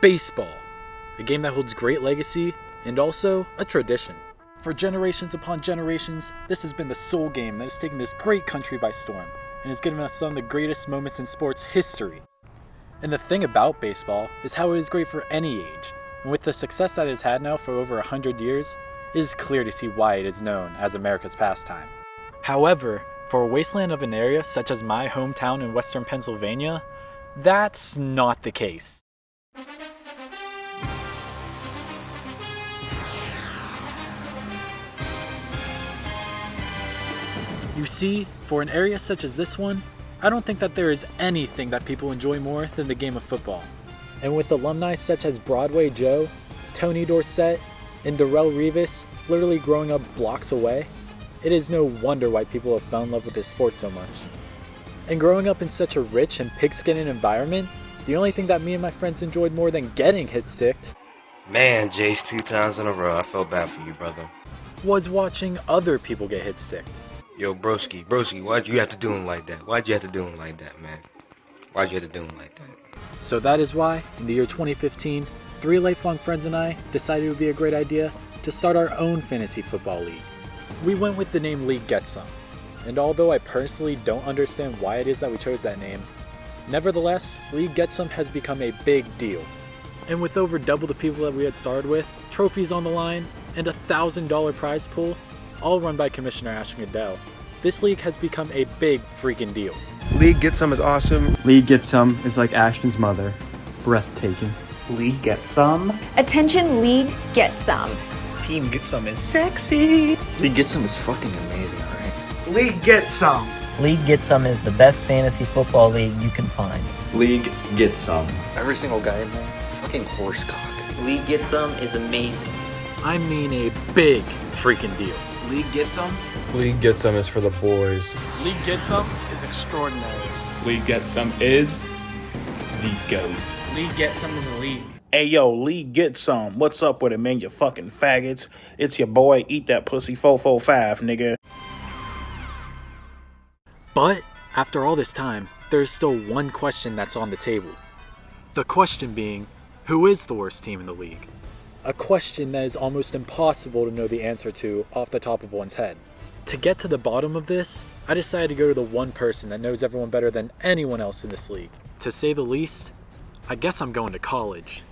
Baseball, a game that holds great legacy and also a tradition. For generations upon generations, this has been the sole game that has taken this great country by storm and has given us some of the greatest moments in sports history. And the thing about baseball is how it is great for any age, and with the success that it has had now for over 100 years, it is clear to see why it is known as America's pastime. However, for a wasteland of an area such as my hometown in western Pennsylvania, that's not the case. You see, for an area such as this one, I don't think that there is anything that people enjoy more than the game of football. And with alumni such as Broadway Joe, Tony Dorsett, and Darrelle Revis literally growing up blocks away, it is no wonder why people have fell in love with this sport so much. And growing up in such a rich and pig-skinned environment, the only thing that me and my friends enjoyed more than getting hit-sticked, Man, Jace, 2 times in a row. I felt bad for you, brother. was watching other people get hit-sticked. Yo, broski, why'd you have to do him like that? Why'd you have to do him like that, man? Why'd you have to do him like that? So that is why, in the year 2015, 3 lifelong friends and I decided it would be a great idea to start our own fantasy football league. We went with the name League Get Some, and although I personally don't understand why it is that we chose that name, nevertheless, League Get Some has become a big deal. And with over double the people that we had started with, trophies on the line, and a $1,000 prize pool, all run by Commissioner Ashton Goodell, this league has become a big freaking deal. League Get Some is awesome. League Get Some is like Ashton's mother. Breathtaking. League Get Some. Attention, League Get Some. Team Get Some is sexy. League Get Some is fucking amazing, alright? League Get Some. League Get Some is the best fantasy football league you can find. League Get Some. Every single guy in there, fucking horse cock. League Get Some is amazing. I mean a big freaking deal. League Get Some. League Get Some is for the boys. League Get Some is extraordinary. League Get Some is the GOAT. League Get Some is a league. Hey yo, League Get Some. What's up with it, man, you fucking faggots? It's your boy, Eat That Pussy 445, nigga. But, after all this time, there is still one question that's on the table. The question being, who is the worst team in the league? A question that is almost impossible to know the answer to off the top of one's head. To get to the bottom of this, I decided to go to the one person that knows everyone better than anyone else in this league. To say the least, I guess I'm going to college.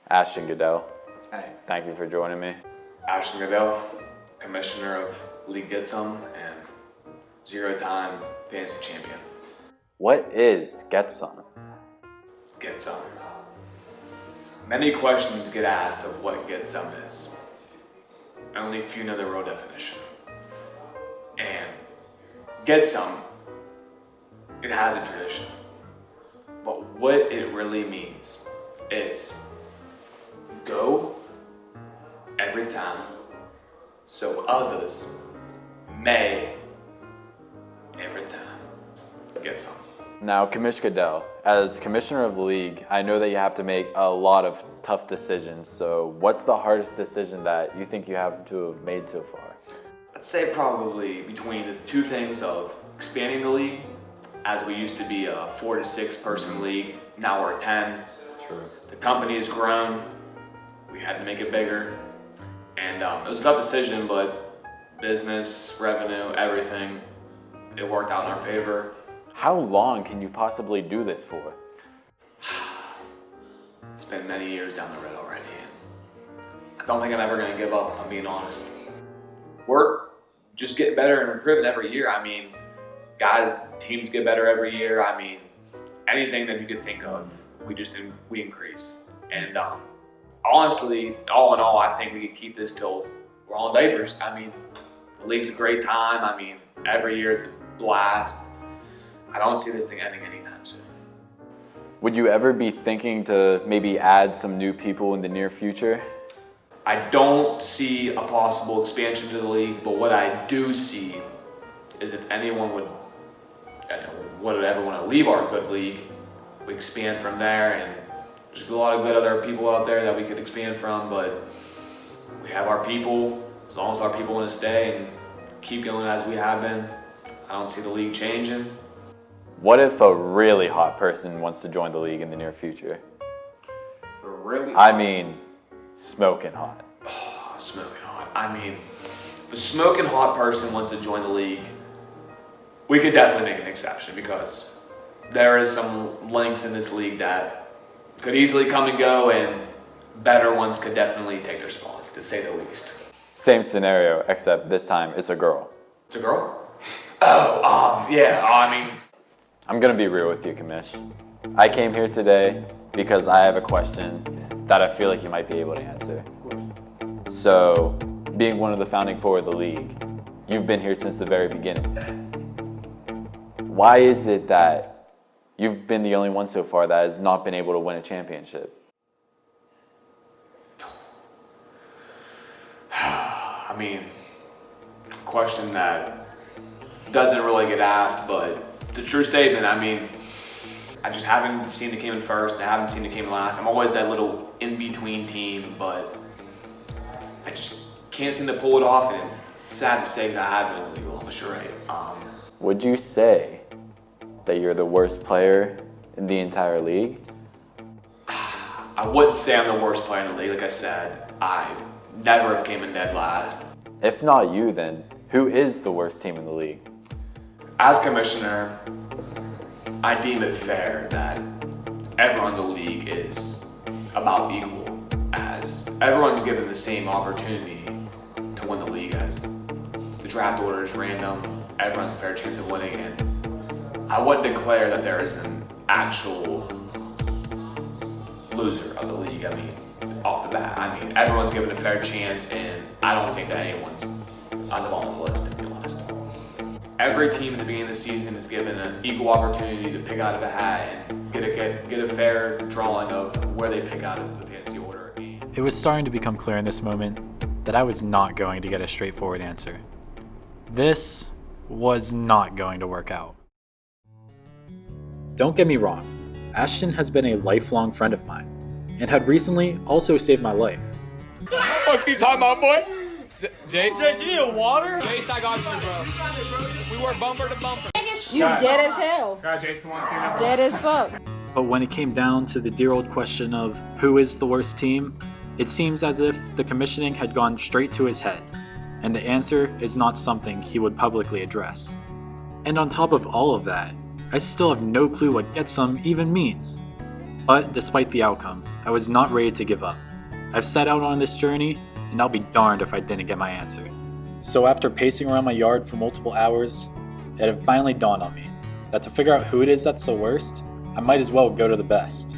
Ashton Goodell. Hey. Thank you for joining me. Ashton Goodell, Commissioner of League Get Some and 0-time fantasy champion. What is Get Some? Get Some. Many questions get asked of what Get Some is. Only few know the real definition. And Get Some, it has a tradition. But what it really means is go every time so others may every time get some. Now, Commissioner Goodell, as Commissioner of the League, I know that you have to make a lot of tough decisions. So what's the hardest decision that you think you have to have made so far? I'd say probably between the two things of expanding the league, as we used to be a 4 to 6 person league, now we're 10. True. The company has grown. We had to make it bigger, and it was a tough decision, but business, revenue, everything, it worked out in our favor. How long can you possibly do this for? It's been many years down the road already, and I don't think I'm ever going to give up, if I'm being honest. We're just getting better and improving every year. I mean, guys, teams get better every year. I mean, anything that you could think of, we increase. And honestly, all in all, I think we could keep this till we're all in diapers. I mean, the The league's a great time. I mean, every year it's a blast. I don't see this thing ending anytime soon. Would you ever be thinking to maybe add some new people in the near future? I don't see a possible expansion to the league, but what I do see is if anyone would ever want to leave our good league, we expand from there, and there's a lot of good other people out there that we could expand from, but we have our people. As long as our people want to stay and keep going as we have been, I don't see the league changing. What if a really hot person wants to join the league in the near future? I mean, smoking hot. Oh, smoking hot. I mean, if a smoking hot person wants to join the league, we could definitely make an exception because there is some links in this league that could easily come and go, and better ones could definitely take their spots, to say the least. Same scenario, except this time it's a girl. It's a girl? Yeah. I mean, I'm gonna be real with you, Kamish. I came here today because I have a question that I feel like you might be able to answer. So, being one of the founding four of the league, you've been here since the very beginning. Why is it that you've been the only one so far that has not been able to win a championship? I mean, a question that doesn't really get asked, but it's a true statement. I mean, I just haven't seen the team in first, and I haven't seen the team in last. I'm always that little in-between team, but I just can't seem to pull it off, and it's sad to say that I have been illegal, I'm sure. Would you say that you're the worst player in the entire league? I wouldn't say I'm the worst player in the league. Like I said, I never have came in dead last. If not you, then who is the worst team in the league? As commissioner, I deem it fair that everyone in the league is about equal, as everyone's given the same opportunity to win the league, as the draft order is random, everyone's a fair chance of winning, and I wouldn't declare that there is an actual loser of the league. I mean, off the bat, I mean, everyone's given a fair chance, and I don't think that anyone's on the bottom of the list, to be honest. Every team at the beginning of the season is given an equal opportunity to pick out of a hat and get a fair drawing of where they pick out of the fantasy order. It was starting to become clear in this moment that I was not going to get a straightforward answer. This was not going to work out. Don't get me wrong, Ashton has been a lifelong friend of mine, and had recently also saved my life. What's he talking about, boy? Jace, you need a water? Jace, I got you, bro. We were bumper to bumper. You dead as hell. God, Jace, come on, stand up. Dead as fuck. But when it came down to the dear old question of who is the worst team, it seems as if the commissioning had gone straight to his head, and the answer is not something he would publicly address. And on top of all of that, I still have no clue what get some even means. But despite the outcome, I was not ready to give up. I've set out on this journey, and I'll be darned if I didn't get my answer. So after pacing around my yard for multiple hours, it had finally dawned on me that to figure out who it is that's the worst, I might as well go to the best.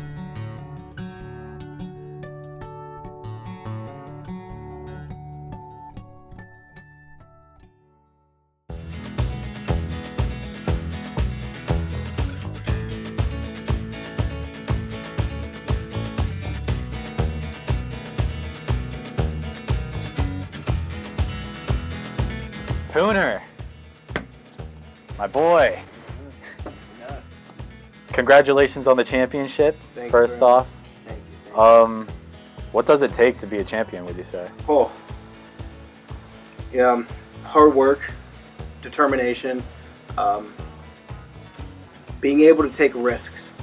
Pooner, my boy. Congratulations on the championship. First off, Thank you. what does it take to be a champion, would you say? Oh, yeah, hard work, determination, being able to take risks.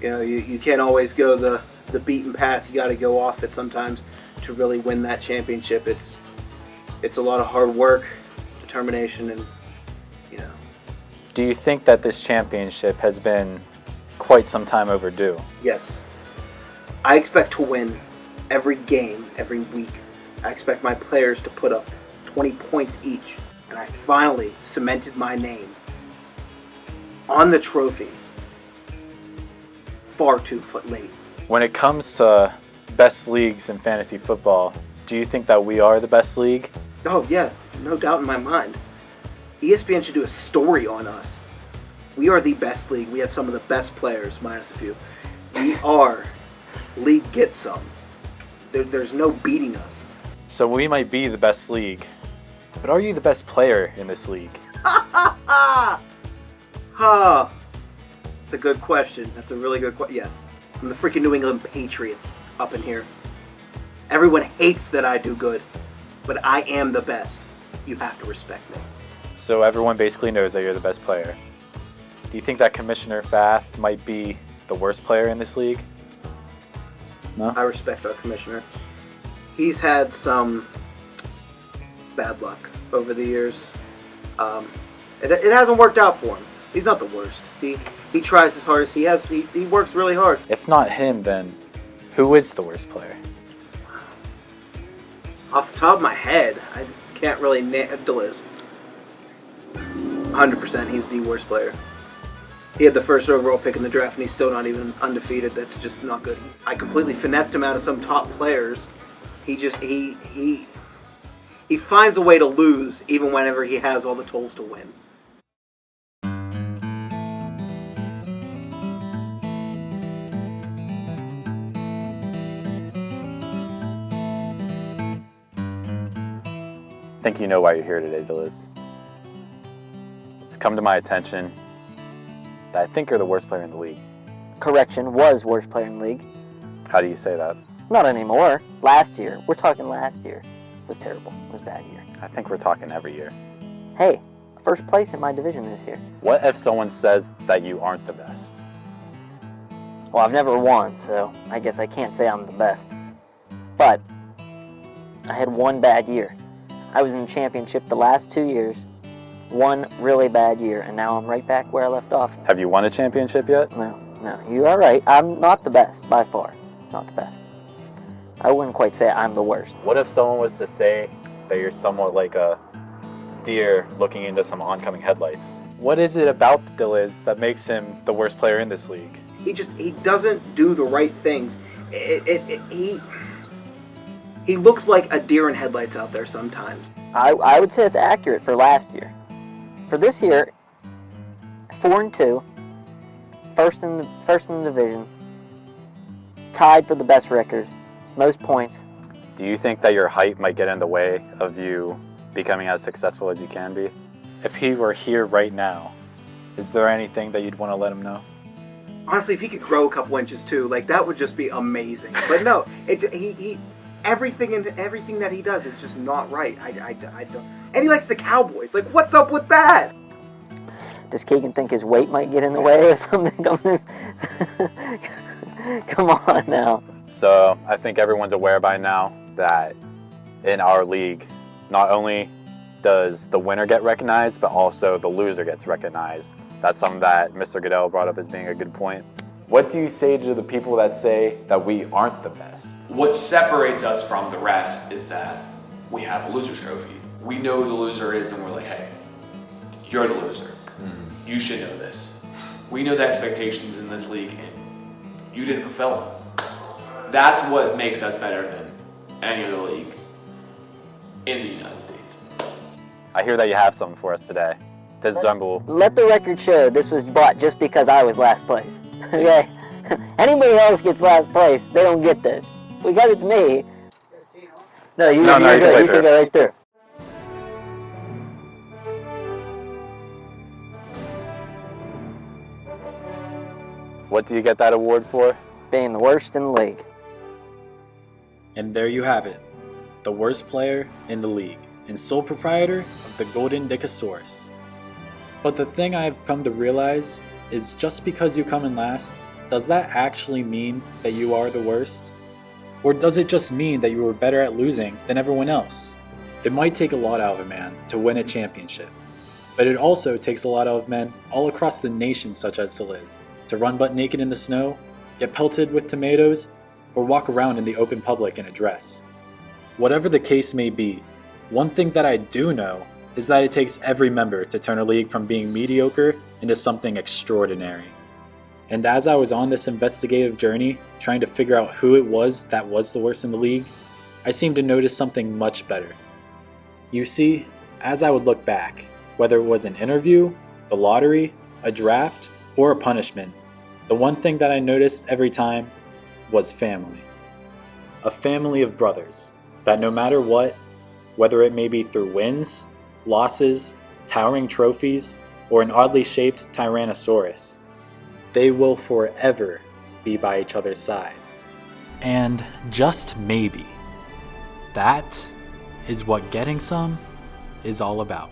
You know, you can't always go the beaten path. You got to go off it sometimes to really win that championship. It's a lot of hard work, determination, and you know. Do you think that this championship has been quite some time overdue? Yes. I expect to win every game, every week. I expect my players to put up 20 points each. And I finally cemented my name on the trophy far too late. When it comes to best leagues in fantasy football, do you think that we are the best league? Oh, yeah. no doubt in my mind. ESPN should do a story on us. We are the best league. We have some of the best players, minus a few. We are league get some. There's no beating us. So we might be the best league, but are you the best player in this league? Ha! It's a good question. That's a really good question. Yes. I'm the freaking New England Patriots up in here. Everyone hates that I do good, but I am the best. You have to respect me. So everyone basically knows that you're the best player. Do you think that Commissioner Fath might be the worst player in this league? No? I respect our commissioner. He's had some bad luck over the years. It hasn't worked out for him. He's not the worst. He tries as hard as he has. He works really hard. If not him, then who is the worst player? Off the top of my head, I can't really name Deliz. 100%, he's the worst player. He had the first overall pick in the draft, and he's still not even undefeated. That's just not good. I completely finessed him out of some top players. He finds a way to lose, even whenever he has all the tools to win. I think you know why you're here today, Deliz. It's come to my attention that I think you're the worst player in the league. Correction, was worst player in the league. How do you say that? Not anymore. Last year. We're talking last year. It was terrible. It was a bad year. I think we're talking every year. Hey, first place in my division this year. What if someone says that you aren't the best? Well, I've never won, so I guess I can't say I'm the best. But I had one bad year. I was in the championship the last 2 years, one really bad year, and now I'm right back where I left off. Have you won a championship yet? No, you are right. I'm not the best, by far. Not the best. I wouldn't quite say I'm the worst. What if someone was to say that you're somewhat like a deer looking into some oncoming headlights? What is it about Deliz that makes him the worst player in this league? He doesn't do the right things. He looks like a deer in headlights out there sometimes. I would say it's accurate for last year. For this year, 4-2, first in the division, tied for the best record, most points. Do you think that your height might get in the way of you becoming as successful as you can be? If he were here right now, is there anything that you'd want to let him know? Honestly, if he could grow a couple inches too, like that would just be amazing. But no, everything that he does is just not right. I don't. And he likes the Cowboys. Like, what's up with that? Does Keegan think his weight might get in the way or something? Come on now. So I think everyone's aware by now that in our league, not only does the winner get recognized, but also the loser gets recognized. That's something that Mr. Goodell brought up as being a good point. What do you say to the people that say that we aren't the best? What separates us from the rest is that we have a loser's trophy. We know who the loser is, and we're like, hey, you're the loser. You should know this. We know the expectations in this league, and you didn't fulfill them. That's what makes us better than any other league in the United States. I hear that you have something for us today. To resemble. Let the record show this was bought just because I was last place. Okay? Anybody else gets last place, they don't get this. Because it's me. No, you're good. You can go right through. What do you get that award for? Being the worst in the league. And there you have it. The worst player in the league, and sole proprietor of the Golden Dickosaurus. But the thing I have come to realize is just because you come in last, does that actually mean that you are the worst? Or does it just mean that you were better at losing than everyone else? It might take a lot out of a man to win a championship, but it also takes a lot out of men all across the nation such as Deliz to run butt naked in the snow, get pelted with tomatoes, or walk around in the open public in a dress. Whatever the case may be, one thing that I do know is that it takes every member to turn a league from being mediocre into something extraordinary. And as I was on this investigative journey, trying to figure out who it was that was the worst in the league, I seemed to notice something much better. You see, As I would look back, whether it was an interview, the lottery, a draft, or a punishment, the one thing that I noticed every time was family. A family of brothers that no matter what, whether it may be through wins, losses, towering trophies, or an oddly shaped Tyrannosaurus, they will forever be by each other's side. And just maybe, that is what getting some is all about.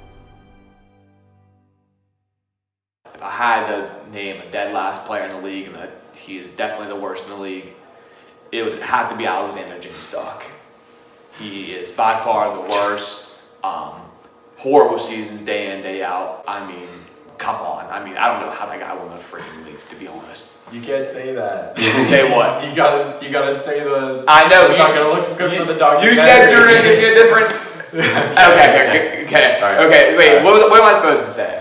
If I had to name a dead last player in the league, and he is definitely the worst in the league, it would have to be Alexander Jimmy Stock. He is by far the worst. Horrible seasons day in, day out. I mean, come on. I mean, I don't know how that guy won the freaking league, to be honest. You can't say that. Say what? You gotta say the. I know. It's not gonna look good for the documentary. You said you're gonna get different. Okay. All right. Okay. Wait. What am I supposed to say?